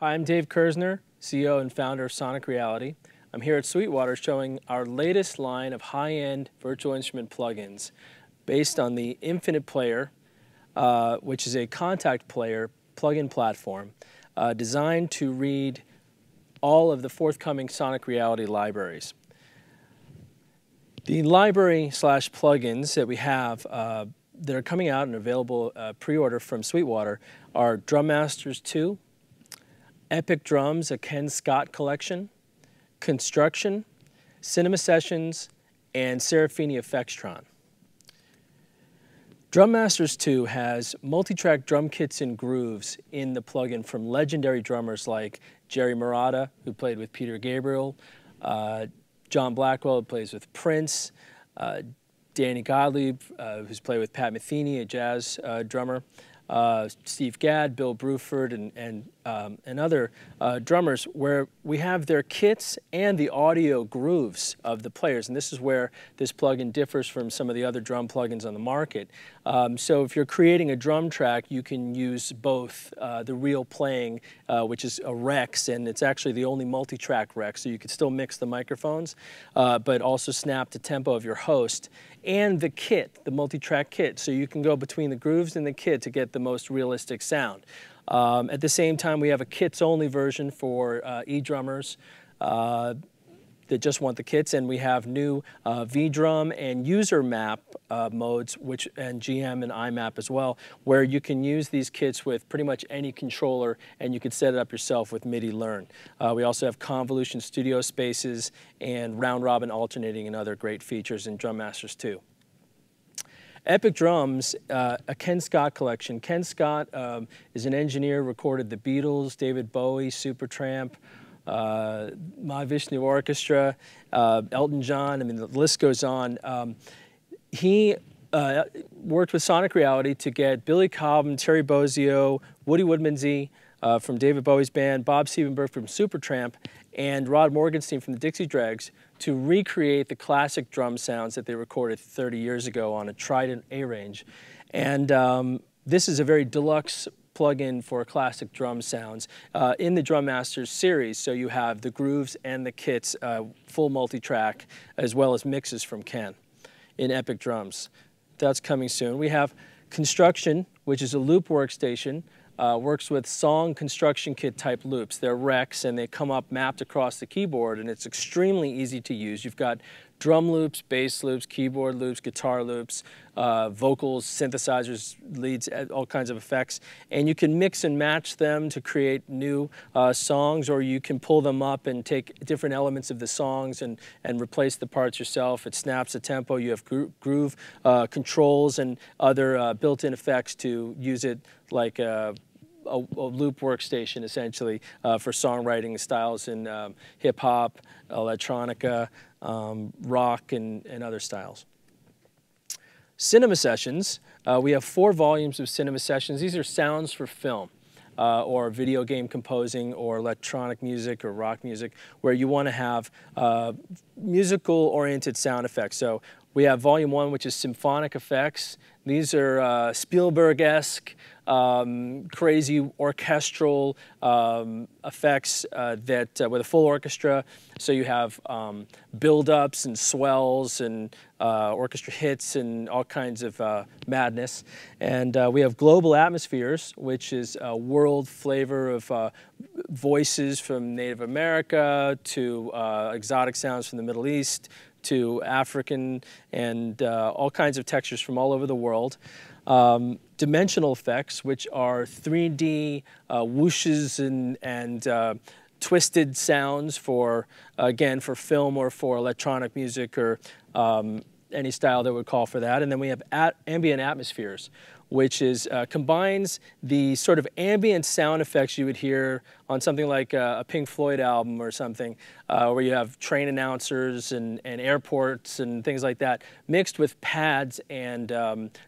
Hi, I'm Dave Kerzner, CEO and founder of Sonic Reality. I'm here at Sweetwater showing our latest line of high-end virtual instrument plugins based on the Infinite Player, which is a contact player plugin platform designed to read all of the forthcoming Sonic Reality libraries. The library/plugins that we have that are coming out and available pre-order from Sweetwater are Drum Masters 2, Epik Drums, a Ken Scott collection, Konstruction, Cinema Sessions, and Seraphine FXTron. Drum Masters 2 has multi-track drum kits and grooves in the plugin from legendary drummers like Jerry Marotta, who played with Peter Gabriel, John Blackwell, who plays with Prince, Danny Gottlieb, who's played with Pat Metheny, a jazz drummer, Steve Gadd, Bill Bruford, and other drummers, where we have their kits and the audio grooves of the players. And this is where this plugin differs from some of the other drum plugins on the market. So if you're creating a drum track, you can use both the real playing, which is a Rex, and it's actually the only multi-track Rex, so you could still mix the microphones, but also snap the tempo of your host, and the kit, the multi-track kit, so you can go between the grooves and the kit to get the most realistic sound. At the same time, we have a kits-only version for e-drummers that just want the kits, and we have new V-drum and user map modes, and GM and IMAP as well, where you can use these kits with pretty much any controller, and you can set it up yourself with MIDI Learn. We also have convolution studio spaces and round-robin alternating and other great features in Drum Masters 2. Epik Drums, a Ken Scott collection. Ken Scott is an engineer, recorded the Beatles, David Bowie, Supertramp, Mahavishnu Orchestra, Elton John. I mean, the list goes on. He worked with Sonic Reality to get Billy Cobham, Terry Bozzio, Woody Woodmansey from David Bowie's band, Bob Siebenberg from Supertramp, and Rod Morgenstein from the Dixie Dregs to recreate the classic drum sounds that they recorded 30 years ago on a Trident A range. And this is a very deluxe plugin for classic drum sounds in the Drum Masters series. So you have the grooves and the kits, full multi-track, as well as mixes from Ken in Epik Drums. That's coming soon. We have Konstruction, which is a loop workstation. Works with song construction kit type loops. They're Rex, and they come up mapped across the keyboard, and it's extremely easy to use. You've got drum loops, bass loops, keyboard loops, guitar loops, vocals, synthesizers, leads, all kinds of effects, and you can mix and match them to create new songs, or you can pull them up and take different elements of the songs and replace the parts yourself. It snaps the tempo. You have groove controls and other built-in effects to use it like a loop workstation, essentially, for songwriting styles in hip-hop, electronica, rock, and other styles. Cinema Sessions, we have 4 volumes of Cinema Sessions. These are sounds for film, or video game composing, or electronic music, or rock music, where you want to have musical-oriented sound effects. So we have Volume 1, which is symphonic effects. These are Spielberg-esque, crazy orchestral effects with a full orchestra. So you have build-ups and swells and orchestra hits and all kinds of madness. And we have Global Atmospheres, which is a world flavor of voices from Native America to exotic sounds from the Middle East to African, and all kinds of textures from all over the world. Dimensional effects, which are 3D whooshes and twisted sounds for, again, for film or for electronic music or any style that would call for that. And then we have ambient atmospheres, which is combines the sort of ambient sound effects you would hear on something like a Pink Floyd album or something, where you have train announcers and airports and things like that, mixed with pads and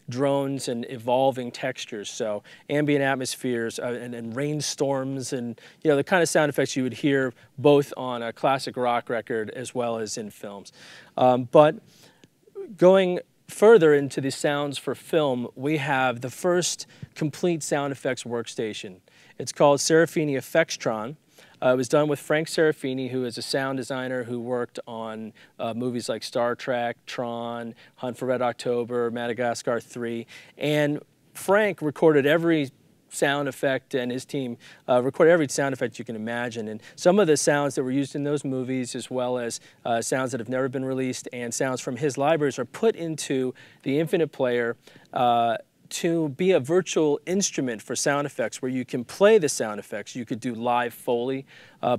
drones and evolving textures. So ambient atmospheres and rainstorms and, you know, the kind of sound effects you would hear both on a classic rock record as well as in films. But going further into the sounds for film, we have the first complete sound effects workstation. It's called Seraphine FXTron. It was done with Frank Serafini, who is a sound designer who worked on movies like Star Trek, Tron, Hunt for Red October, Madagascar 3. And Frank recorded every sound effect, and his team recorded every sound effect you can imagine. And some of the sounds that were used in those movies, as well as sounds that have never been released and sounds from his libraries, are put into the Infinite Player to be a virtual instrument for sound effects, where you can play the sound effects. You could do live Foley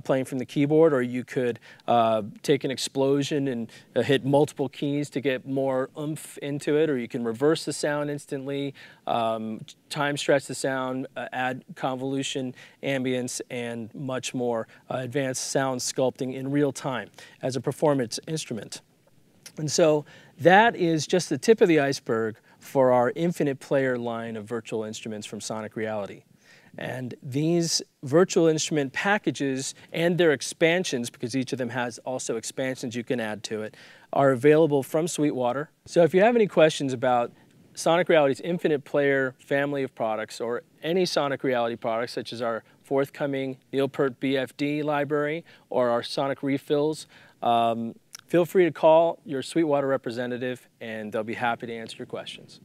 playing from the keyboard, or you could take an explosion and hit multiple keys to get more oomph into it, or you can reverse the sound instantly, time stretch the sound, add convolution, ambience, and much more advanced sound sculpting in real time as a performance instrument. And so that is just the tip of the iceberg for our Infinite Player line of virtual instruments from Sonic Reality. And these virtual instrument packages and their expansions, because each of them has also expansions you can add to it, are available from Sweetwater. So if you have any questions about Sonic Reality's Infinite Player family of products, or any Sonic Reality products, such as our forthcoming Neil Peart BFD library or our Sonic refills, feel free to call your Sweetwater representative, and they'll be happy to answer your questions.